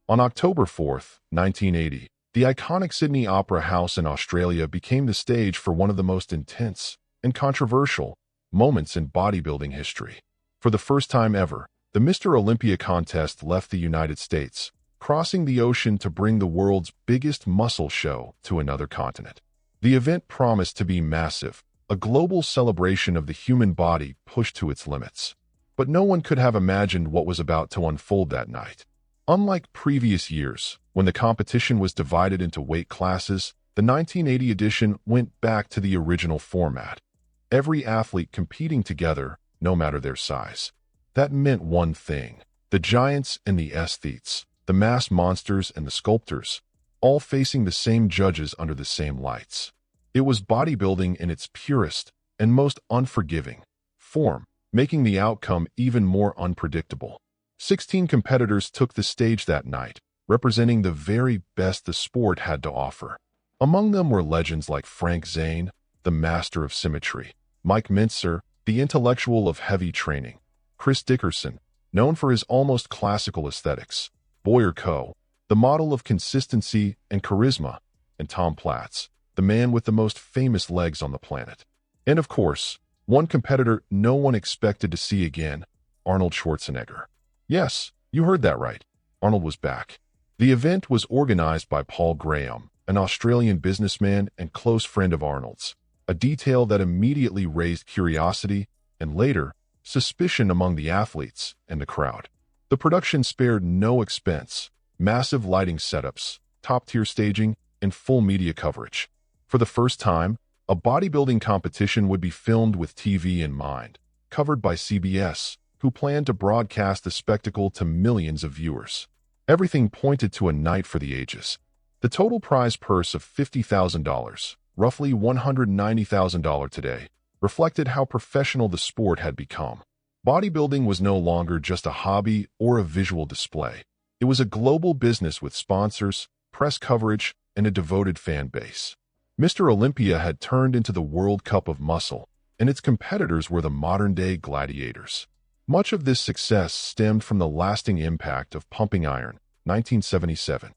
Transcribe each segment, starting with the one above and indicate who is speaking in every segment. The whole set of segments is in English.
Speaker 1: On October 4, 1980, the iconic Sydney Opera House in Australia became the stage for one of the most intense and controversial moments in bodybuilding history. For the first time ever, the Mr. Olympia contest left the United States, crossing the ocean to bring the world's biggest muscle show to another continent. The event promised to be massive, a global celebration of the human body pushed to its limits. But no one could have imagined what was about to unfold that night. Unlike previous years, when the competition was divided into weight classes, the 1980 edition went back to the original format. Every athlete competing together, no matter their size. That meant one thing: the giants and the aesthetes, the mass monsters and the sculptors, all facing the same judges under the same lights. It was bodybuilding in its purest and most unforgiving form, making the outcome even more unpredictable. 16 competitors took the stage that night, representing the very best the sport had to offer. Among them were legends like Frank Zane, the master of symmetry; Mike Mentzer, the intellectual of heavy training; Chris Dickerson, known for his almost classical aesthetics; Boyer Coe, the model of consistency and charisma; and Tom Platz, the man with the most famous legs on the planet. And of course, one competitor no one expected to see again: Arnold Schwarzenegger. Yes, you heard that right. Arnold was back. The event was organized by Paul Graham, an Australian businessman and close friend of Arnold's, a detail that immediately raised curiosity and later suspicion among the athletes and the crowd. The production spared no expense: massive lighting setups, top-tier staging, and full media coverage. For the first time, a bodybuilding competition would be filmed with TV in mind, covered by CBS, who planned to broadcast the spectacle to millions of viewers. Everything pointed to a night for the ages. The total prize purse of $50,000, roughly $190,000 today, reflected how professional the sport had become. Bodybuilding was no longer just a hobby or a visual display. It was a global business with sponsors, press coverage, and a devoted fan base. Mr. Olympia had turned into the World Cup of Muscle, and its competitors were the modern-day gladiators. Much of this success stemmed from the lasting impact of Pumping Iron, 1977.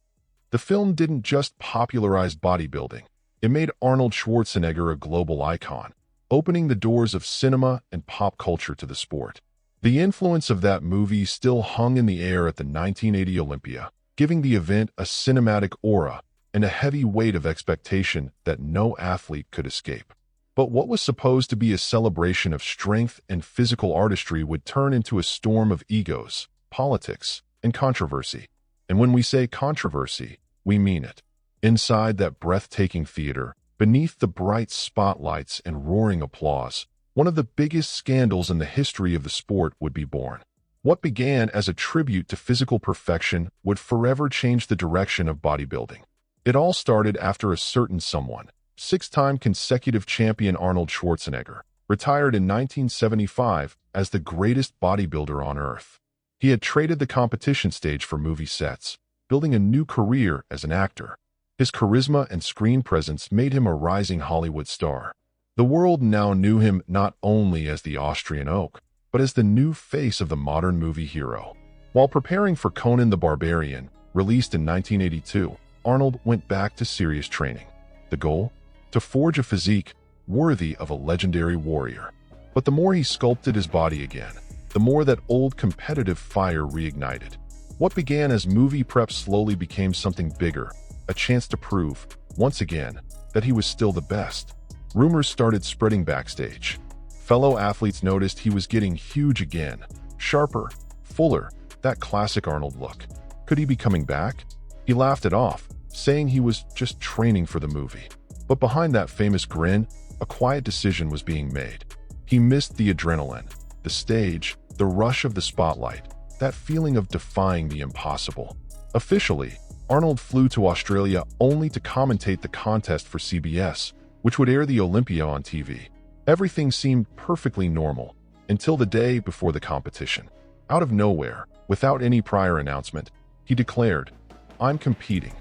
Speaker 1: The film didn't just popularize bodybuilding, it made Arnold Schwarzenegger a global icon, opening the doors of cinema and pop culture to the sport. The influence of that movie still hung in the air at the 1980 Olympia, giving the event a cinematic aura and a heavy weight of expectation that no athlete could escape. But what was supposed to be a celebration of strength and physical artistry would turn into a storm of egos, politics, and controversy. And when we say controversy, we mean it. Inside that breathtaking theater, beneath the bright spotlights and roaring applause, one of the biggest scandals in the history of the sport would be born. What began as a tribute to physical perfection would forever change the direction of bodybuilding. It all started after a certain someone, six-time consecutive champion Arnold Schwarzenegger, retired in 1975 as the greatest bodybuilder on Earth. He had traded the competition stage for movie sets, building a new career as an actor. His charisma and screen presence made him a rising Hollywood star. The world now knew him not only as the Austrian Oak, but as the new face of the modern movie hero. While preparing for Conan the Barbarian, released in 1982, Arnold went back to serious training. The goal? To forge a physique worthy of a legendary warrior. But the more he sculpted his body again, the more that old competitive fire reignited. What began as movie prep slowly became something bigger, a chance to prove, once again, that he was still the best. Rumors started spreading backstage. Fellow athletes noticed he was getting huge again, sharper, fuller, that classic Arnold look. Could he be coming back? He laughed it off, saying he was just training for the movie. But behind that famous grin, a quiet decision was being made. He missed the adrenaline, the stage, the rush of the spotlight, that feeling of defying the impossible. Officially, Arnold flew to Australia only to commentate the contest for CBS, which would air the Olympia on TV. Everything seemed perfectly normal, until the day before the competition. Out of nowhere, without any prior announcement, he declared, "I'm competing."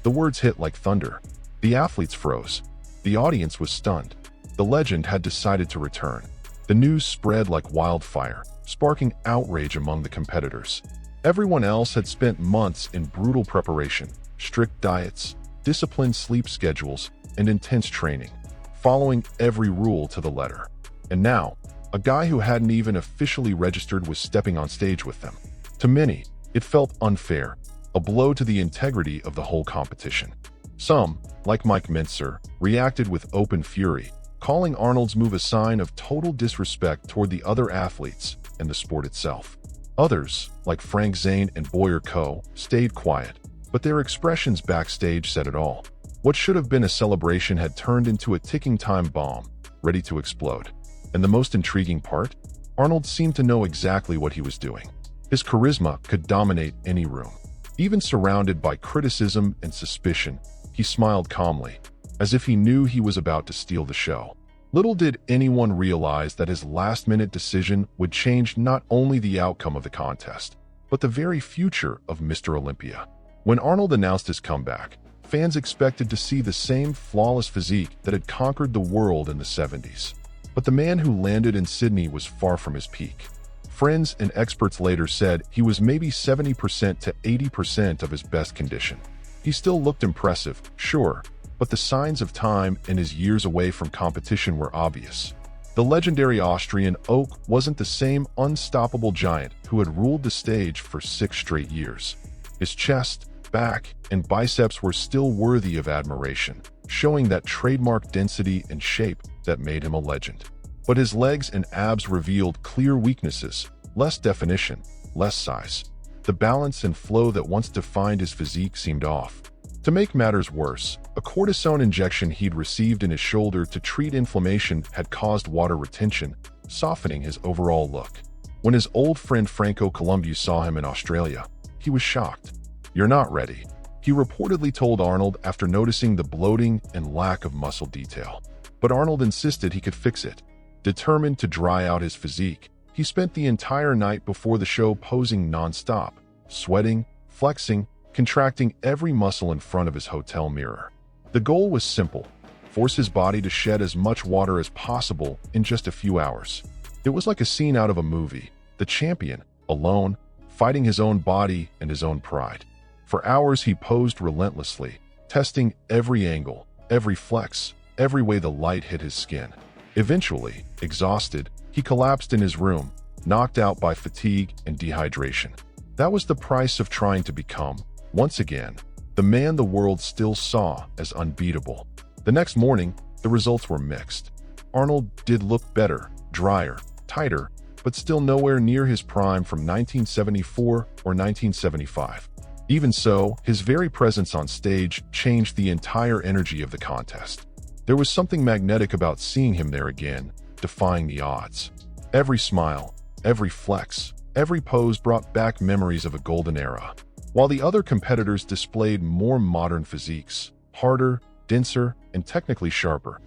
Speaker 1: The words hit like thunder. The athletes froze. The audience was stunned. The legend had decided to return. The news spread like wildfire, sparking outrage among the competitors. Everyone else had spent months in brutal preparation, strict diets, disciplined sleep schedules, and intense training, following every rule to the letter. And now, a guy who hadn't even officially registered was stepping on stage with them. To many, it felt unfair, a blow to the integrity of the whole competition. Some, like Mike Mentzer, reacted with open fury, calling Arnold's move a sign of total disrespect toward the other athletes and the sport itself. Others, like Frank Zane and Boyer Coe, stayed quiet, but their expressions backstage said it all. What should have been a celebration had turned into a ticking time bomb, ready to explode. And the most intriguing part? Arnold seemed to know exactly what he was doing. His charisma could dominate any room. Even surrounded by criticism and suspicion, he smiled calmly, as if he knew he was about to steal the show. Little did anyone realize that his last-minute decision would change not only the outcome of the contest, but the very future of Mr. Olympia. When Arnold announced his comeback, fans expected to see the same flawless physique that had conquered the world in the 70s. But the man who landed in Sydney was far from his peak. Friends and experts later said he was maybe 70% to 80% of his best condition. He still looked impressive, sure, but the signs of time and his years away from competition were obvious. The legendary Austrian Oak wasn't the same unstoppable giant who had ruled the stage for 6 straight years. His chest, back, and biceps were still worthy of admiration, showing that trademark density and shape that made him a legend. But his legs and abs revealed clear weaknesses, less definition, less size. The balance and flow that once defined his physique seemed off. To make matters worse, a cortisone injection he'd received in his shoulder to treat inflammation had caused water retention, softening his overall look. When his old friend Franco Columbu saw him in Australia, he was shocked. "You're not ready," he reportedly told Arnold after noticing the bloating and lack of muscle detail. But Arnold insisted he could fix it. Determined to dry out his physique, he spent the entire night before the show posing non-stop, sweating, flexing, contracting every muscle in front of his hotel mirror. The goal was simple: force his body to shed as much water as possible in just a few hours. It was like a scene out of a movie, the champion, alone, fighting his own body and his own pride. For hours he posed relentlessly, testing every angle, every flex, every way the light hit his skin. Eventually, exhausted, he collapsed in his room, knocked out by fatigue and dehydration. That was the price of trying to become, once again, the man the world still saw as unbeatable. The next morning, the results were mixed. Arnold did look better, drier, tighter, but still nowhere near his prime from 1974 or 1975. Even so, his very presence on stage changed the entire energy of the contest. There was something magnetic about seeing him there again, defying the odds. Every smile, every flex, every pose brought back memories of a golden era. While the other competitors displayed more modern physiques, harder, denser, and technically sharper,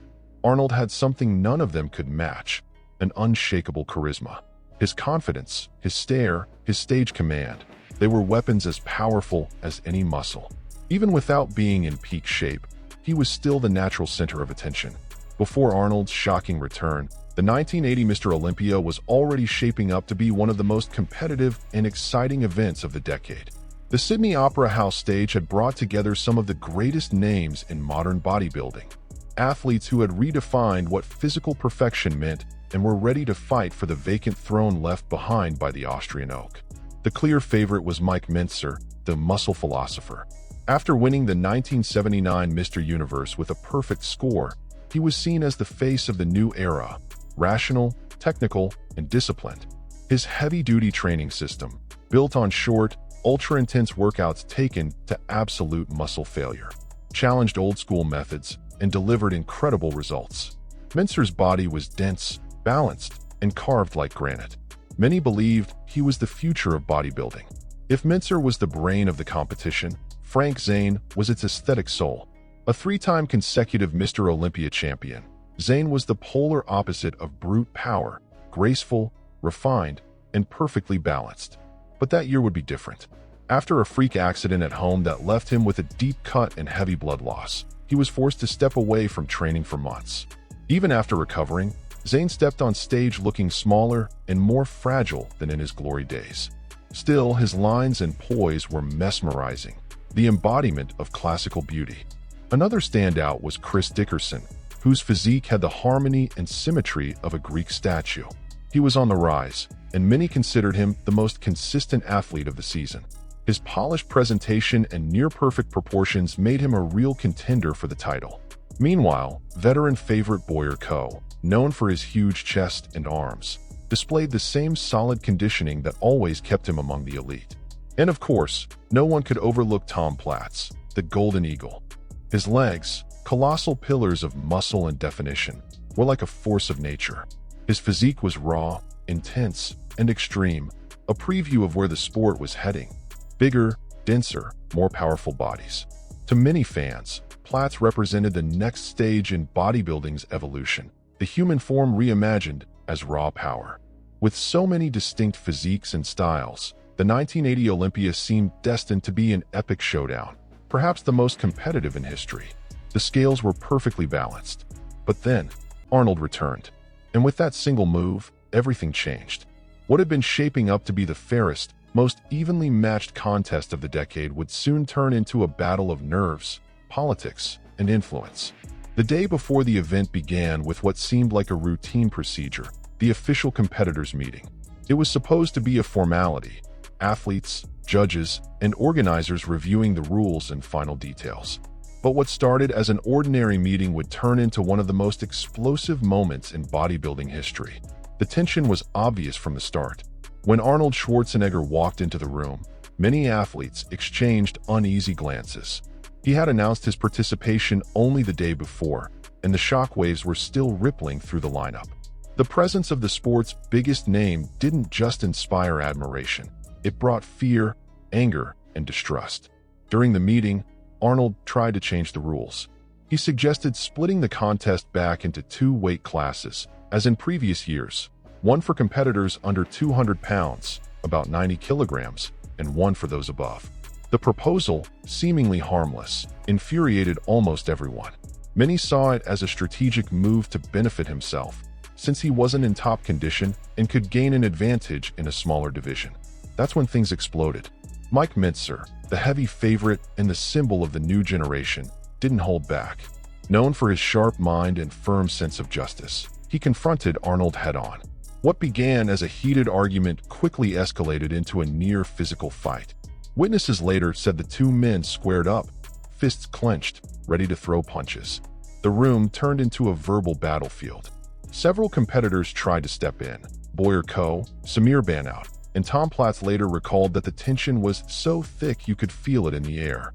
Speaker 1: Arnold had something none of them could match: an unshakable charisma. His confidence, his stare, his stage command, they were weapons as powerful as any muscle. Even without being in peak shape, he was still the natural center of attention. Before Arnold's shocking return, the 1980 Mr. Olympia was already shaping up to be one of the most competitive and exciting events of the decade. The Sydney Opera House stage had brought together some of the greatest names in modern bodybuilding, athletes who had redefined what physical perfection meant and were ready to fight for the vacant throne left behind by the Austrian Oak. The clear favorite was Mike Mentzer, the muscle philosopher. After winning the 1979 Mr. Universe with a perfect score, he was seen as the face of the new era: rational, technical, and disciplined. His heavy-duty training system, built on short, ultra-intense workouts taken to absolute muscle failure, challenged old-school methods and delivered incredible results. Mentzer's body was dense, balanced, and carved like granite. Many believed he was the future of bodybuilding. If Mentzer was the brain of the competition, Frank Zane was its aesthetic soul. A 3-time consecutive Mr. Olympia champion, Zane was the polar opposite of brute power: graceful, refined, and perfectly balanced. But that year would be different. After a freak accident at home that left him with a deep cut and heavy blood loss, he was forced to step away from training for months. Even after recovering, Zane stepped on stage looking smaller and more fragile than in his glory days. Still, his lines and poise were mesmerizing, the embodiment of classical beauty. Another standout was Chris Dickerson, whose physique had the harmony and symmetry of a Greek statue. He was on the rise, and many considered him the most consistent athlete of the season. His polished presentation and near-perfect proportions made him a real contender for the title. Meanwhile, veteran favorite Boyer Coe, known for his huge chest and arms, displayed the same solid conditioning that always kept him among the elite. And of course, no one could overlook Tom Platz, the Golden Eagle. His legs, colossal pillars of muscle and definition, were like a force of nature. His physique was raw, intense, and extreme, a preview of where the sport was heading. Bigger, denser, more powerful bodies. To many fans, Platz represented the next stage in bodybuilding's evolution, the human form reimagined as raw power. With so many distinct physiques and styles, the 1980 Olympia seemed destined to be an epic showdown, perhaps the most competitive in history. The scales were perfectly balanced. But then, Arnold returned. And with that single move, everything changed. What had been shaping up to be the fairest, most evenly matched contest of the decade would soon turn into a battle of nerves, politics, and influence. The day before the event began with what seemed like a routine procedure, the official competitors' meeting. It was supposed to be a formality, athletes, judges, and organizers reviewing the rules and final details. But what started as an ordinary meeting would turn into one of the most explosive moments in bodybuilding history. The tension was obvious from the start. When Arnold Schwarzenegger walked into the room, many athletes exchanged uneasy glances. He had announced his participation only the day before, and the shockwaves were still rippling through the lineup. The presence of the sport's biggest name didn't just inspire admiration. It brought fear, anger, and distrust. During the meeting, Arnold tried to change the rules. He suggested splitting the contest back into two weight classes, as in previous years, one for competitors under 200 pounds, about 90 kilograms, and one for those above. The proposal, seemingly harmless, infuriated almost everyone. Many saw it as a strategic move to benefit himself, since he wasn't in top condition and could gain an advantage in a smaller division. That's when things exploded. Mike Mentzer, the heavy favorite and the symbol of the new generation, didn't hold back. Known for his sharp mind and firm sense of justice, he confronted Arnold head-on. What began as a heated argument quickly escalated into a near physical fight. Witnesses later said the two men squared up, fists clenched, ready to throw punches. The room turned into a verbal battlefield. Several competitors tried to step in. Boyer Coe, Samir Banout, and Tom Platz later recalled that the tension was so thick you could feel it in the air.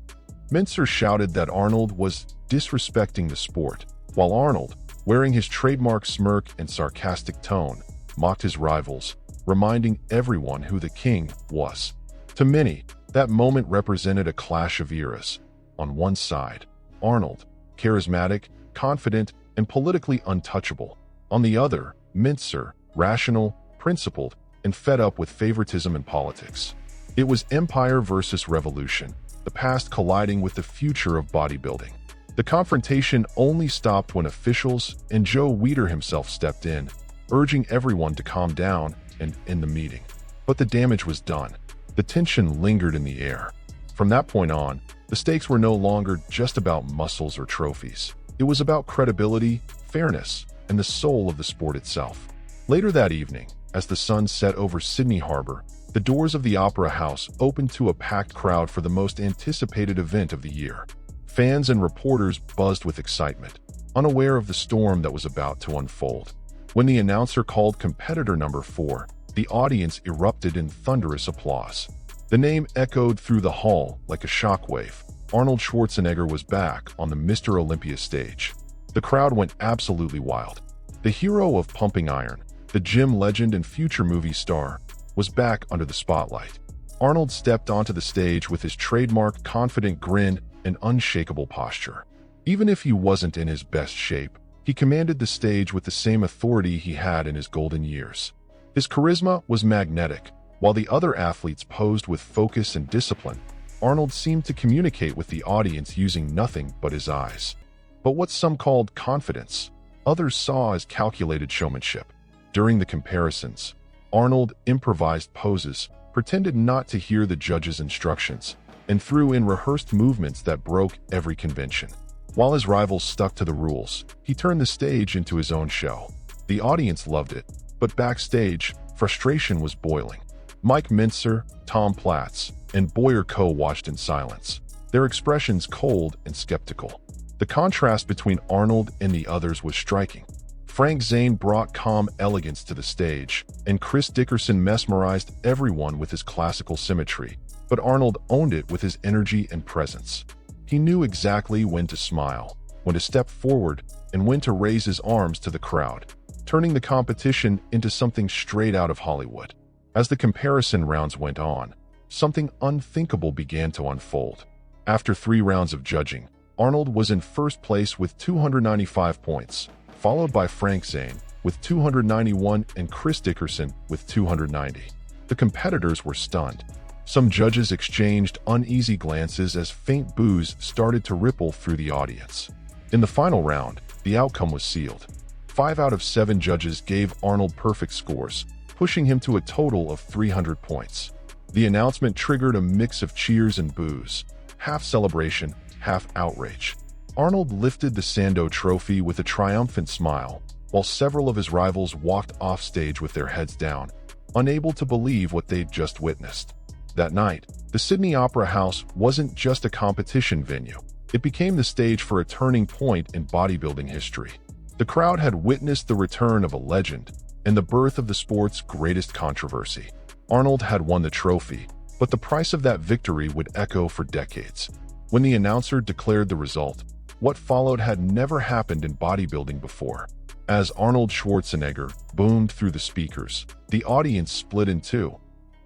Speaker 1: Mentzer shouted that Arnold was disrespecting the sport, while Arnold, wearing his trademark smirk and sarcastic tone, mocked his rivals, reminding everyone who the king was. To many, that moment represented a clash of eras. On one side, Arnold, charismatic, confident, and politically untouchable. On the other, Mentzer, rational, principled, and fed up with favoritism and politics. It was empire versus revolution, the past colliding with the future of bodybuilding. The confrontation only stopped when officials and Joe Weider himself stepped in, urging everyone to calm down and end the meeting. But the damage was done. The tension lingered in the air. From that point on, the stakes were no longer just about muscles or trophies. It was about credibility, fairness, and the soul of the sport itself. Later that evening, as the sun set over Sydney Harbor, the doors of the Opera House opened to a packed crowd for the most anticipated event of the year. Fans and reporters buzzed with excitement, unaware of the storm that was about to unfold. When the announcer called competitor number 4, the audience erupted in thunderous applause. The name echoed through the hall like a shockwave. Arnold Schwarzenegger was back on the Mr. Olympia stage. The crowd went absolutely wild. The hero of Pumping Iron, the gym legend and future movie star, was back under the spotlight. Arnold stepped onto the stage with his trademark confident grin and unshakable posture. Even if he wasn't in his best shape, he commanded the stage with the same authority he had in his golden years. His charisma was magnetic. While the other athletes posed with focus and discipline, Arnold seemed to communicate with the audience using nothing but his eyes. But what some called confidence, others saw as calculated showmanship. During the comparisons, Arnold improvised poses, pretended not to hear the judge's instructions, and threw in rehearsed movements that broke every convention. While his rivals stuck to the rules, he turned the stage into his own show. The audience loved it, but backstage, frustration was boiling. Mike Mincer, Tom Platz, and Boyer Coe watched in silence, their expressions cold and skeptical. The contrast between Arnold and the others was striking. Frank Zane brought calm elegance to the stage, and Chris Dickerson mesmerized everyone with his classical symmetry, but Arnold owned it with his energy and presence. He knew exactly when to smile, when to step forward, and when to raise his arms to the crowd, turning the competition into something straight out of Hollywood. As the comparison rounds went on, something unthinkable began to unfold. After 3 rounds of judging, Arnold was in first place with 295 points, followed by Frank Zane with 291 and Chris Dickerson with 290. The competitors were stunned. Some judges exchanged uneasy glances as faint boos started to ripple through the audience. In the final round, the outcome was sealed. 5 out of 7 judges gave Arnold perfect scores, pushing him to a total of 300 points. The announcement triggered a mix of cheers and boos, half celebration, half outrage. Arnold lifted the Sandow Trophy with a triumphant smile, while several of his rivals walked off stage with their heads down, unable to believe what they'd just witnessed. That night, the Sydney Opera House wasn't just a competition venue. It became the stage for a turning point in bodybuilding history. The crowd had witnessed the return of a legend and the birth of the sport's greatest controversy. Arnold had won the trophy, but the price of that victory would echo for decades. When the announcer declared the result, what followed had never happened in bodybuilding before. As Arnold Schwarzenegger boomed through the speakers, the audience split in two.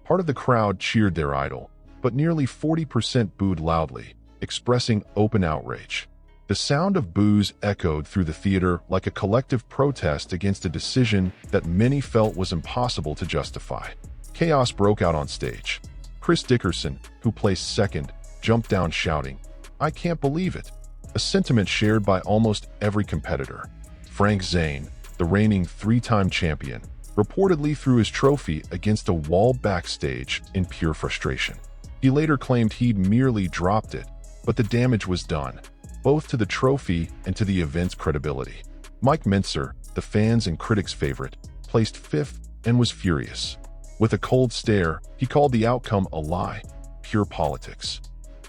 Speaker 1: Part of the crowd cheered their idol, but nearly 40% booed loudly, expressing open outrage. The sound of boos echoed through the theater like a collective protest against a decision that many felt was impossible to justify. Chaos broke out on stage. Chris Dickerson, who placed second, jumped down shouting, "I can't believe it," a sentiment shared by almost every competitor. Frank Zane, the reigning 3-time champion, reportedly threw his trophy against a wall backstage in pure frustration. He later claimed he'd merely dropped it, but the damage was done, both to the trophy and to the event's credibility. Mike Mincer, the fans' and critics' favorite, placed 5th and was furious. With a cold stare, he called the outcome a lie, pure politics.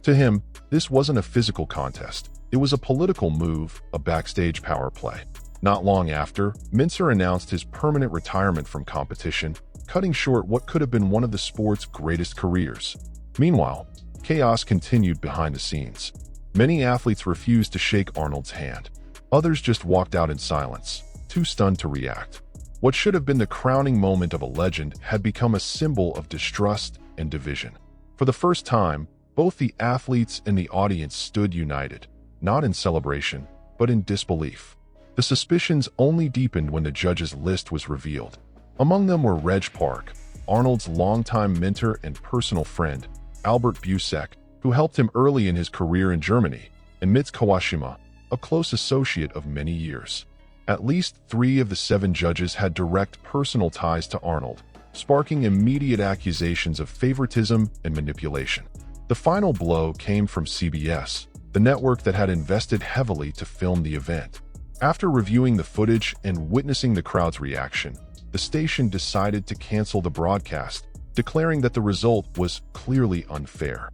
Speaker 1: To him, this wasn't a physical contest. It was a political move, a backstage power play. Not long after, Mincer announced his permanent retirement from competition, cutting short what could have been one of the sport's greatest careers. Meanwhile, chaos continued behind the scenes. Many athletes refused to shake Arnold's hand. Others just walked out in silence, too stunned to react. What should have been the crowning moment of a legend had become a symbol of distrust and division. For the first time, both the athletes and the audience stood united, not in celebration, but in disbelief. The suspicions only deepened when the judges' list was revealed. Among them were Reg Park, Arnold's longtime mentor and personal friend, Albert Busek, who helped him early in his career in Germany, and Mitz Kawashima, a close associate of many years. At least 3 of the 7 judges had direct personal ties to Arnold, sparking immediate accusations of favoritism and manipulation. The final blow came from CBS, the network that had invested heavily to film the event. After reviewing the footage and witnessing the crowd's reaction, the station decided to cancel the broadcast, declaring that the result was clearly unfair.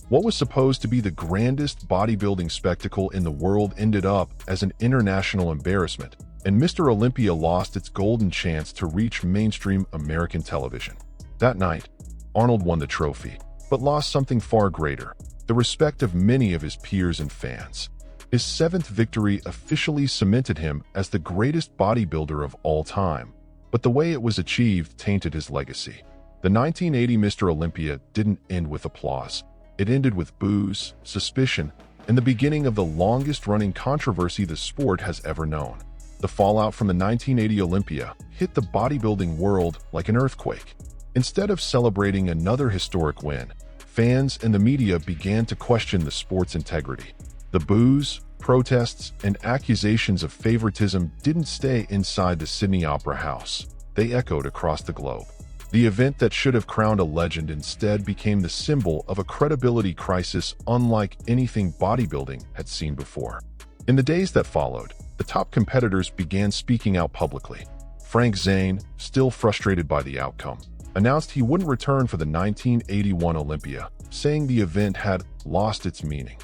Speaker 1: What was supposed to be the grandest bodybuilding spectacle in the world ended up as an international embarrassment, and Mr. Olympia lost its golden chance to reach mainstream American television. That night, Arnold won the trophy, but lost something far greater: the respect of many of his peers and fans. His 7th victory officially cemented him as the greatest bodybuilder of all time, but the way it was achieved tainted his legacy. The 1980 Mr. Olympia didn't end with applause. It ended with boos, suspicion, and the beginning of the longest-running controversy the sport has ever known. The fallout from the 1980 Olympia hit the bodybuilding world like an earthquake. Instead of celebrating another historic win, fans and the media began to question the sport's integrity. The boos, protests, and accusations of favoritism didn't stay inside the Sydney Opera House. They echoed across the globe. The event that should have crowned a legend instead became the symbol of a credibility crisis unlike anything bodybuilding had seen before. In the days that followed, the top competitors began speaking out publicly. Frank Zane, still frustrated by the outcome, announced he wouldn't return for the 1981 Olympia, saying the event had lost its meaning.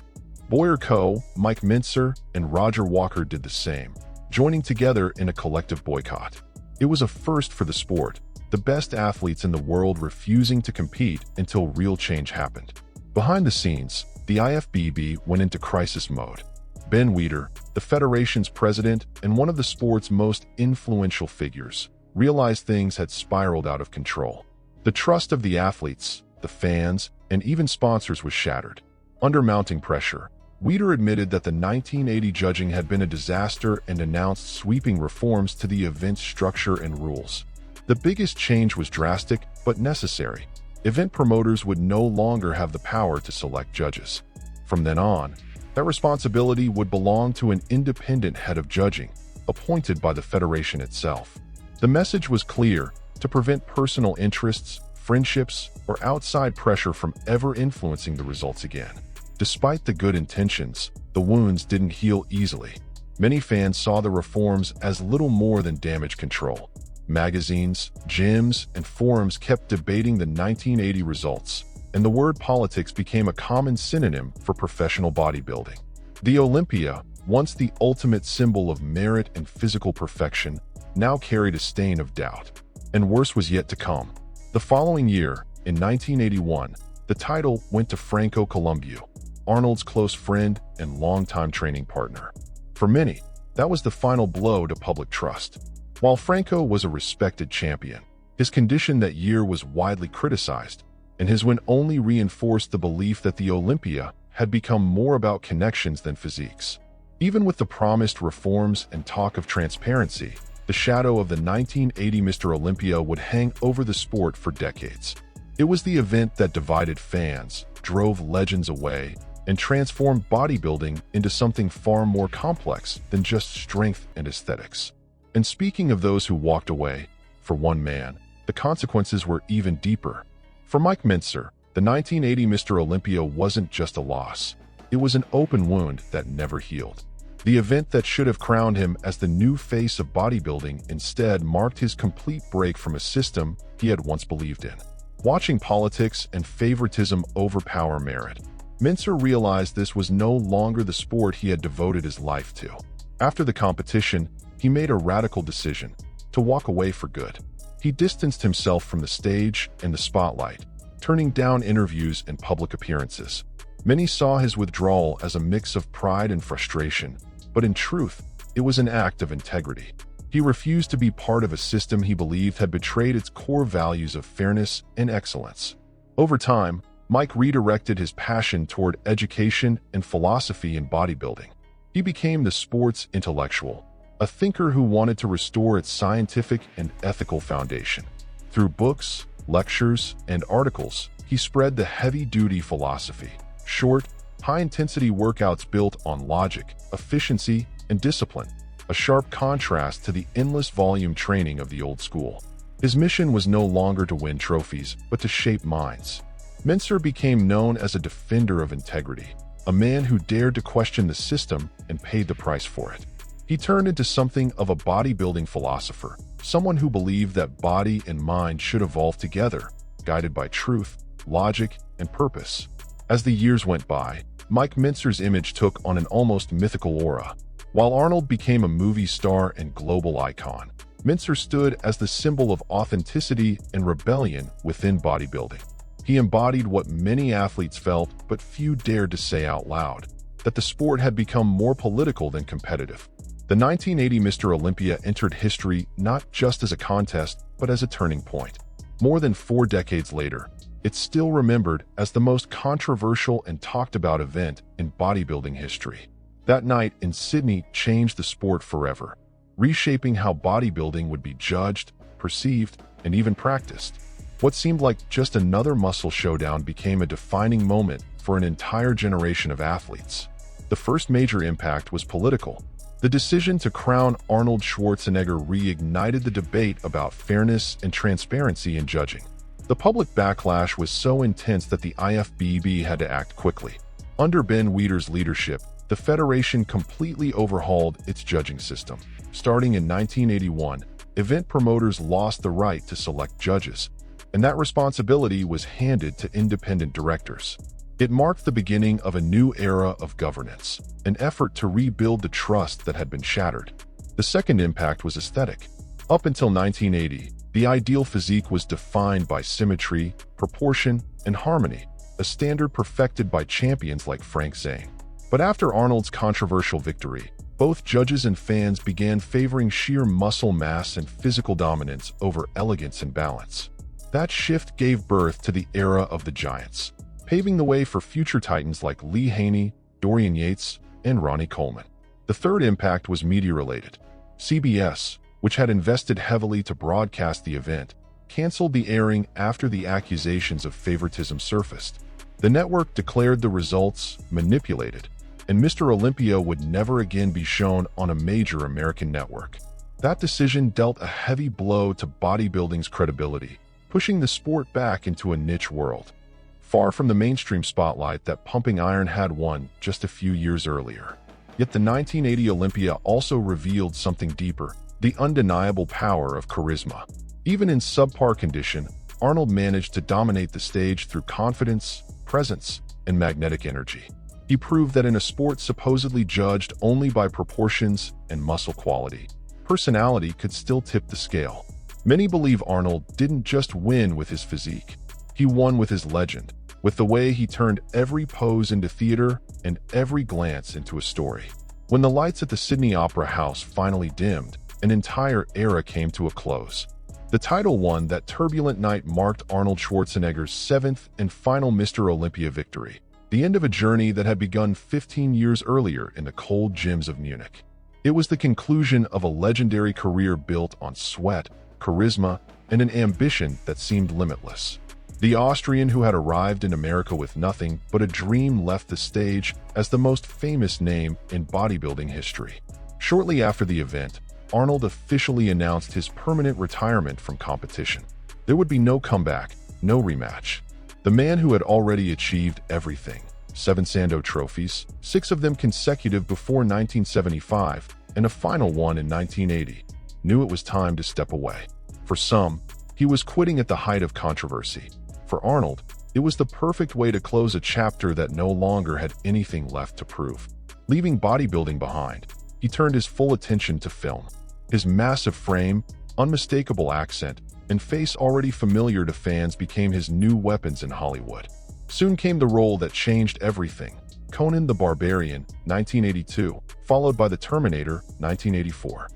Speaker 1: Boyer Coe, Mike Mincer, and Roger Walker did the same, joining together in a collective boycott. It was a first for the sport, the best athletes in the world refusing to compete until real change happened. Behind the scenes, the IFBB went into crisis mode. Ben Weider, the federation's president and one of the sport's most influential figures, realized things had spiraled out of control. The trust of the athletes, the fans, and even sponsors was shattered. Under mounting pressure, Weider admitted that the 1980 judging had been a disaster and announced sweeping reforms to the event's structure and rules. The biggest change was drastic but necessary. Event promoters would no longer have the power to select judges. From then on, that responsibility would belong to an independent head of judging, appointed by the federation itself. The message was clear: to prevent personal interests, friendships, or outside pressure from ever influencing the results again. Despite the good intentions, the wounds didn't heal easily. Many fans saw the reforms as little more than damage control. Magazines, gyms, and forums kept debating the 1980 results, and the word politics became a common synonym for professional bodybuilding. The Olympia, once the ultimate symbol of merit and physical perfection, now carried a stain of doubt. And worse was yet to come. The following year, in 1981, the title went to Franco Columbu, Arnold's close friend and longtime training partner. For many, that was the final blow to public trust. While Franco was a respected champion, his condition that year was widely criticized, and his win only reinforced the belief that the Olympia had become more about connections than physiques. Even with the promised reforms and talk of transparency, the shadow of the 1980 Mr. Olympia would hang over the sport for decades. It was the event that divided fans, drove legends away, and transformed bodybuilding into something far more complex than just strength and aesthetics. And speaking of those who walked away, for one man, the consequences were even deeper. For Mike Mincer, the 1980 Mr. Olympia wasn't just a loss. It was an open wound that never healed. The event that should have crowned him as the new face of bodybuilding instead marked his complete break from a system he had once believed in. Watching politics and favoritism overpower merit, Mincer realized this was no longer the sport he had devoted his life to. After the competition, he made a radical decision: to walk away for good. He distanced himself from the stage and the spotlight, turning down interviews and public appearances. Many saw his withdrawal as a mix of pride and frustration, but in truth, it was an act of integrity. He refused to be part of a system he believed had betrayed its core values of fairness and excellence. Over time, Mike redirected his passion toward education and philosophy in bodybuilding. He became the sport's intellectual, a thinker who wanted to restore its scientific and ethical foundation. Through books, lectures, and articles, he spread the heavy-duty philosophy: short, high-intensity workouts built on logic, efficiency, and discipline, a sharp contrast to the endless volume training of the old school. His mission was no longer to win trophies, but to shape minds. Mincer became known as a defender of integrity, a man who dared to question the system and paid the price for it. He turned into something of a bodybuilding philosopher, someone who believed that body and mind should evolve together, guided by truth, logic, and purpose. As the years went by, Mike Mincer's image took on an almost mythical aura. While Arnold became a movie star and global icon, Mincer stood as the symbol of authenticity and rebellion within bodybuilding. He embodied what many athletes felt but few dared to say out loud: that the sport had become more political than competitive. The 1980 Mr. Olympia entered history not just as a contest, but as a turning point. More than 4 decades later, it's still remembered as the most controversial and talked about event in bodybuilding history. That night in Sydney changed the sport forever, reshaping how bodybuilding would be judged, perceived, and even practiced. What seemed like just another muscle showdown became a defining moment for an entire generation of athletes. The first major impact was political. The decision to crown Arnold Schwarzenegger reignited the debate about fairness and transparency in judging. The public backlash was so intense that the IFBB had to act quickly. Under Ben Weider's leadership, the federation completely overhauled its judging system. Starting in 1981, event promoters lost the right to select judges, and that responsibility was handed to independent directors. It marked the beginning of a new era of governance, an effort to rebuild the trust that had been shattered. The second impact was aesthetic. Up until 1980, the ideal physique was defined by symmetry, proportion, and harmony, a standard perfected by champions like Frank Zane. But after Arnold's controversial victory, both judges and fans began favoring sheer muscle mass and physical dominance over elegance and balance. That shift gave birth to the era of the Giants, paving the way for future titans like Lee Haney, Dorian Yates, and Ronnie Coleman. The third impact was media-related. CBS, which had invested heavily to broadcast the event, canceled the airing after the accusations of favoritism surfaced. The network declared the results manipulated, and Mr. Olympia would never again be shown on a major American network. That decision dealt a heavy blow to bodybuilding's credibility, pushing the sport back into a niche world, far from the mainstream spotlight that pumping iron had won just a few years earlier. Yet the 1980 Olympia also revealed something deeper, the undeniable power of charisma. Even in subpar condition, Arnold managed to dominate the stage through confidence, presence, and magnetic energy. He proved that in a sport supposedly judged only by proportions and muscle quality, personality could still tip the scale. Many believe Arnold didn't just win with his physique. He won with his legend, with the way he turned every pose into theater and every glance into a story. When the lights at the Sydney Opera House finally dimmed, an entire era came to a close. The title won that turbulent night marked Arnold Schwarzenegger's seventh and final Mr. Olympia victory, the end of a journey that had begun 15 years earlier in the cold gyms of Munich. It was the conclusion of a legendary career built on sweat, charisma, and an ambition that seemed limitless. The Austrian who had arrived in America with nothing but a dream left the stage as the most famous name in bodybuilding history. Shortly after the event, Arnold officially announced his permanent retirement from competition. There would be no comeback, no rematch. The man who had already achieved everything, 7 Sando trophies, 6 of them consecutive before 1975, and a final one in 1980, knew it was time to step away. For some, he was quitting at the height of controversy. For Arnold, it was the perfect way to close a chapter that no longer had anything left to prove. Leaving bodybuilding behind, he turned his full attention to film. His massive frame, unmistakable accent, and face already familiar to fans became his new weapons in Hollywood. Soon came the role that changed everything, Conan the Barbarian, 1982, followed by The Terminator, 1984.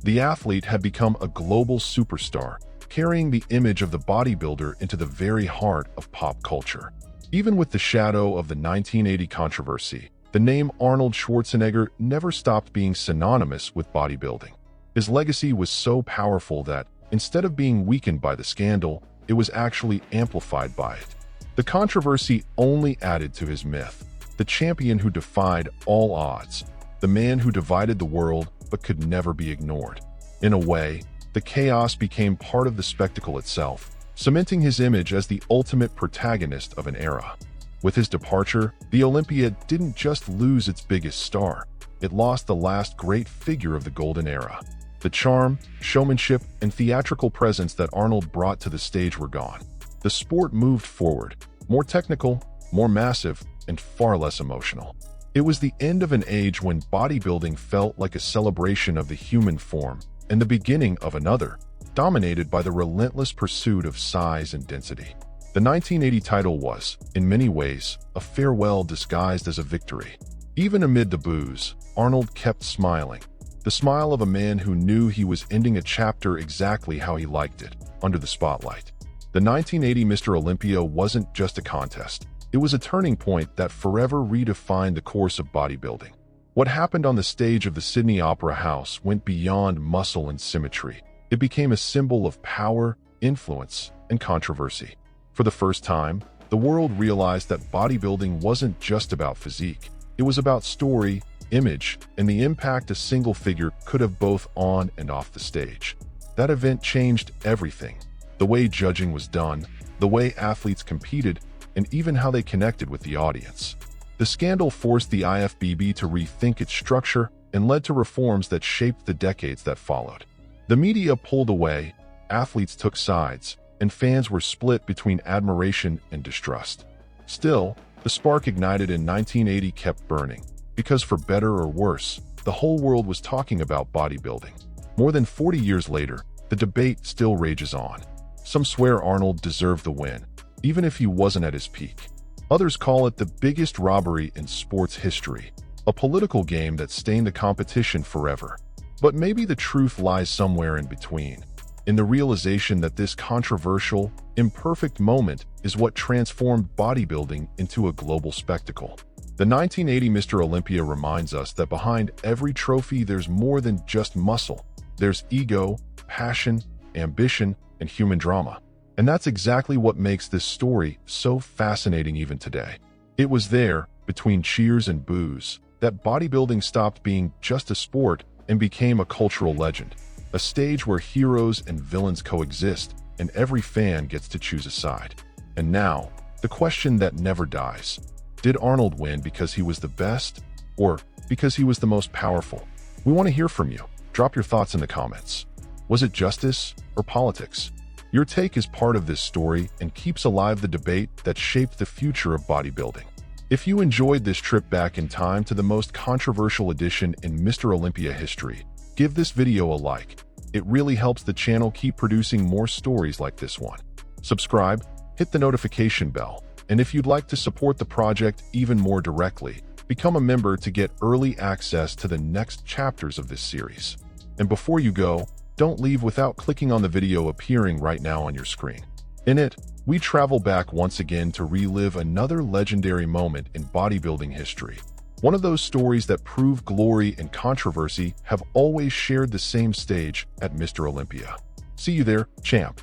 Speaker 1: The athlete had become a global superstar, carrying the image of the bodybuilder into the very heart of pop culture. Even with the shadow of the 1980 controversy, the name Arnold Schwarzenegger never stopped being synonymous with bodybuilding. His legacy was so powerful that, instead of being weakened by the scandal, it was actually amplified by it. The controversy only added to his myth, the champion who defied all odds, the man who divided the world but could never be ignored. In a way, the chaos became part of the spectacle itself, cementing his image as the ultimate protagonist of an era. With his departure, the Olympia didn't just lose its biggest star, it lost the last great figure of the golden era. The charm, showmanship, and theatrical presence that Arnold brought to the stage were gone. The sport moved forward, more technical, more massive, and far less emotional. It was the end of an age when bodybuilding felt like a celebration of the human form, and the beginning of another, dominated by the relentless pursuit of size and density. The 1980 title was, in many ways, a farewell disguised as a victory. Even amid the boos, Arnold kept smiling, the smile of a man who knew he was ending a chapter exactly how he liked it, under the spotlight. The 1980 Mr. Olympia wasn't just a contest. It was a turning point that forever redefined the course of bodybuilding. What happened on the stage of the Sydney Opera House went beyond muscle and symmetry. It became a symbol of power, influence, and controversy. For the first time, the world realized that bodybuilding wasn't just about physique. It was about story, image, and the impact a single figure could have both on and off the stage. That event changed everything. The way judging was done, the way athletes competed, and even how they connected with the audience. The scandal forced the IFBB to rethink its structure and led to reforms that shaped the decades that followed. The media pulled away, athletes took sides, and fans were split between admiration and distrust. Still, the spark ignited in 1980 kept burning, because for better or worse, the whole world was talking about bodybuilding. More than 40 years later, the debate still rages on. Some swear Arnold deserved the win, even if he wasn't at his peak. Others call it the biggest robbery in sports history, a political game that stained the competition forever. But maybe the truth lies somewhere in between, in the realization that this controversial, imperfect moment is what transformed bodybuilding into a global spectacle. The 1980 Mr. Olympia reminds us that behind every trophy there's more than just muscle. There's ego, passion, ambition, and human drama. And that's exactly what makes this story so fascinating even today. It was there, between cheers and boos, that bodybuilding stopped being just a sport and became a cultural legend, a stage where heroes and villains coexist, and every fan gets to choose a side. And now, the question that never dies. Did Arnold win because he was the best, or because he was the most powerful? We want to hear from you. Drop your thoughts in the comments. Was it justice or politics? Your take is part of this story and keeps alive the debate that shaped the future of bodybuilding. If you enjoyed this trip back in time to the most controversial edition in Mr. Olympia history, give this video a like. It really helps the channel keep producing more stories like this one. Subscribe, hit the notification bell, and if you'd like to support the project even more directly, become a member to get early access to the next chapters of this series. And before you go, don't leave without clicking on the video appearing right now on your screen. In it, we travel back once again to relive another legendary moment in bodybuilding history. One of those stories that prove glory and controversy have always shared the same stage at Mr. Olympia. See you there, champ.